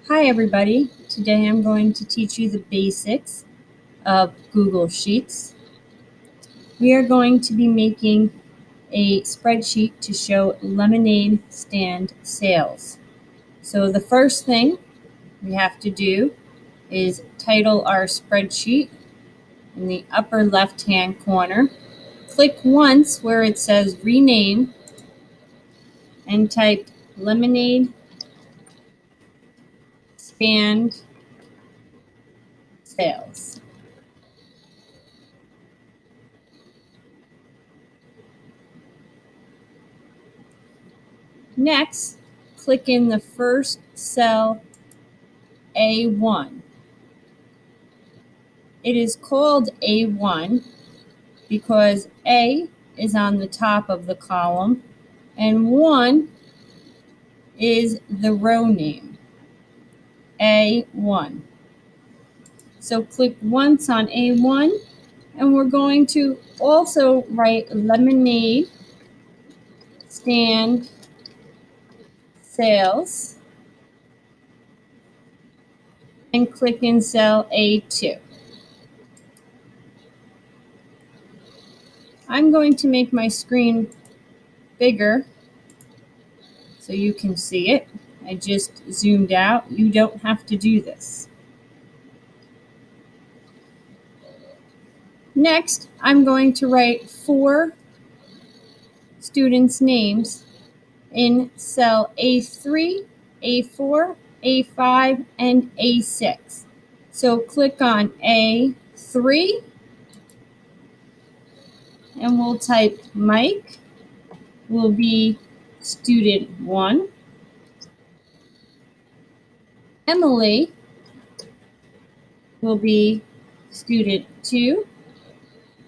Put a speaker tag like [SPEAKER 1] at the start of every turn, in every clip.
[SPEAKER 1] Hi everybody, today I'm going to teach you the basics of Google Sheets. We are going to be making a spreadsheet to show lemonade stand sales. So the first thing we have to do is title our spreadsheet in the upper left-hand corner. Click once where it says rename and type lemonade stand sales. Next, click in the first cell, A1. It is called A1 because A is on the top of the column and 1 is the row name, A1. So click once on A1 and we're going to also write lemonade stand sales and click in cell A2. I'm going to make my screen bigger so you can see it. I just zoomed out. You don't have to do this. Next, I'm going to write 4 students' names in cell A3, A4, A5, and A6. So click on A3 and we'll type Mike will be student 1. Emily will be student 2.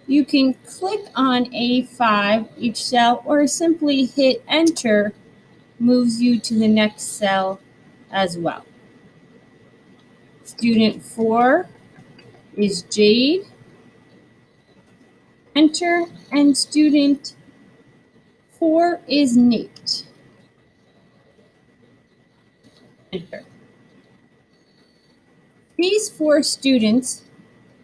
[SPEAKER 1] You can click on A5 each cell or simply hit enter, moves you to the next cell as well. Student 4 is Jade, enter, and student 4 is Nate, enter. These 4 students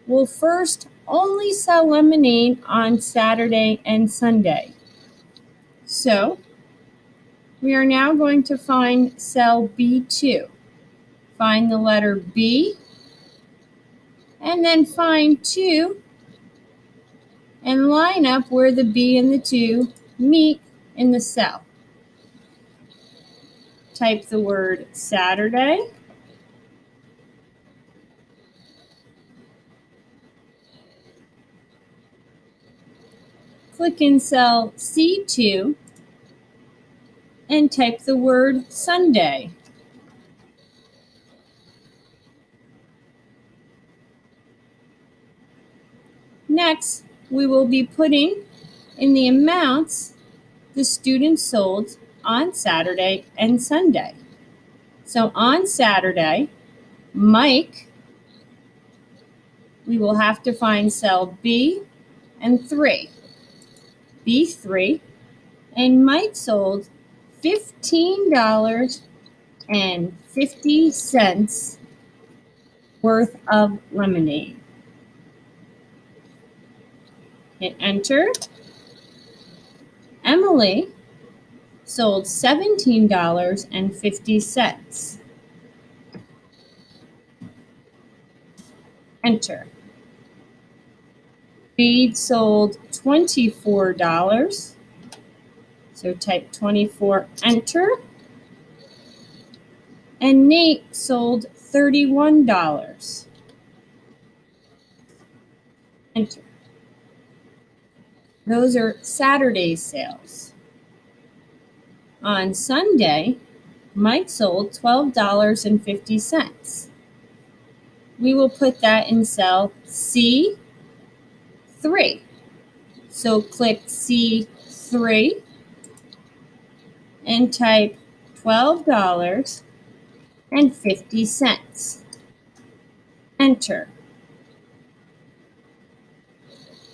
[SPEAKER 1] will first only sell lemonade on Saturday and Sunday. So we are now going to find cell B2. Find the letter B and then find 2 and line up where the B and the 2 meet in the cell. Type the word Saturday. Click in cell C2 and type the word Sunday. Next, we will be putting in the amounts the students sold on Saturday and Sunday. So on Saturday, Mike, we will have to find cell B and 3. B3, and Mike sold $15.50 worth of lemonade. Hit enter. Emily sold $17.50. Enter. Reed sold $24. So type 24, enter. And Nate sold $31. Enter. Those are Saturday sales. On Sunday, Mike sold $12.50. We will put that in cell C3. So click C3 and type $12.50. Enter.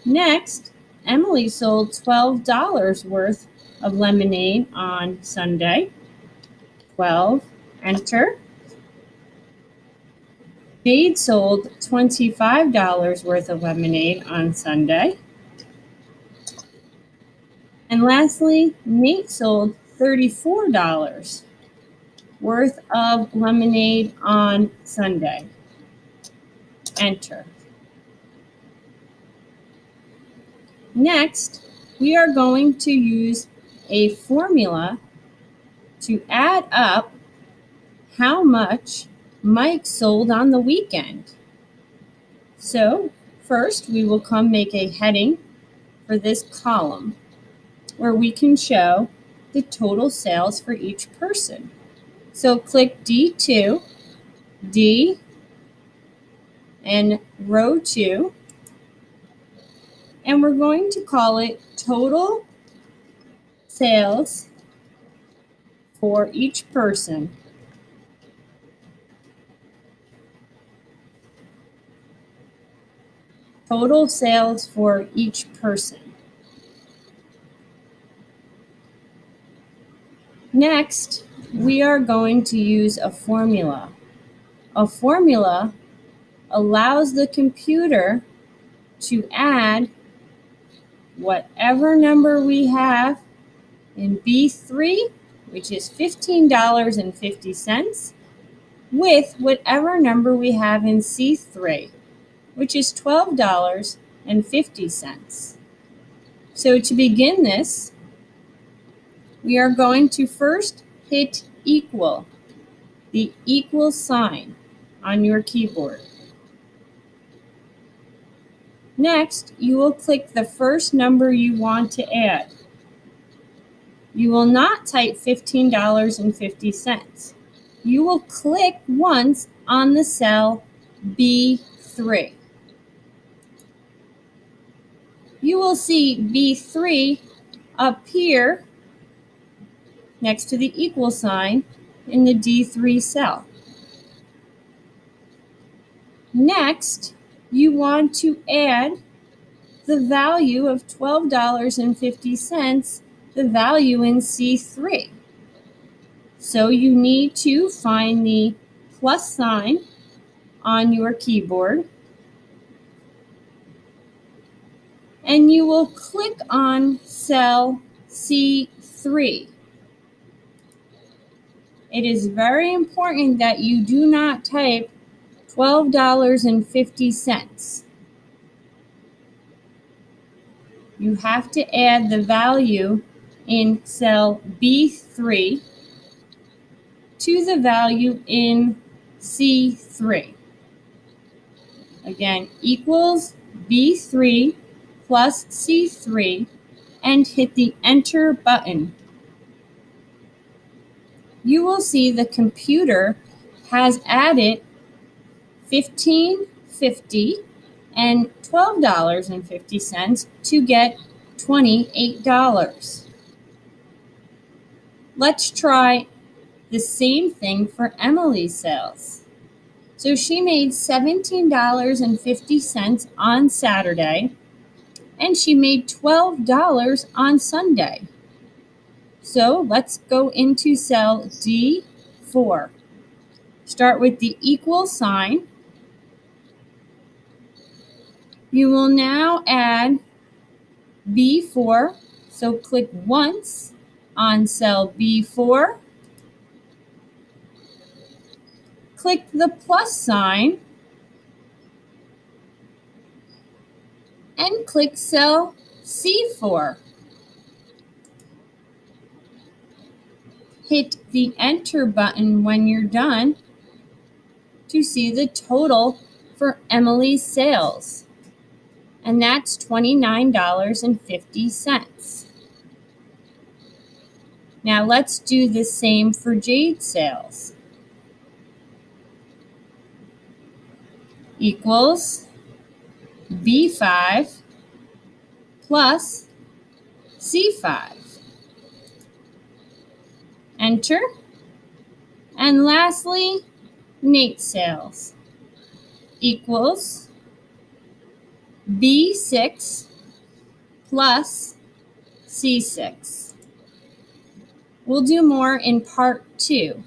[SPEAKER 1] Next, Emily sold $12 worth of lemonade on Sunday. 12, enter. Jade sold $25 worth of lemonade on Sunday. And lastly, Nate sold $34 worth of lemonade on Sunday. Enter. Next, we are going to use a formula to add up how much Mike sold on the weekend. So first, we will come make a heading for this column where we can show the total sales for each person. So click D2, D, and row 2, and we're going to call it total sales for each person. Total sales for each person. Next, we are going to use a formula. A formula allows the computer to add whatever number we have in B3, which is $15.50, with whatever number we have in C3, which is $12.50. So to begin this, we are going to first hit equal, the equal sign on your keyboard. Next, you will click the first number you want to add. You will not type $15.50. You will click once on the cell B3. You will see B3 appear next to the equal sign in the D3 cell. Next, you want to add the value of $12.50, the value in C3. So you need to find the plus sign on your keyboard, and you will click on cell C3. It is very important that you do not type $12.50. You have to add the value in cell B3 to the value in C3. Again, equals B3 plus C3, and hit the Enter button. You will see the computer has added $15.50 and $12.50 to get $28. Let's try the same thing for Emily's sales. So she made $17.50 on Saturday, and she made $12 on Sunday. So let's go into cell D4. Start with the equal sign. You will now add B4, so click once on cell B4. Click the plus sign and click cell C4. Hit the Enter button when you're done to see the total for Emily's sales. And that's $29.50. Now let's do the same for Jade's sales. Equals B5 plus C5. Enter. And lastly, Nate's sales equals B6 plus C6. We'll do more in part 2.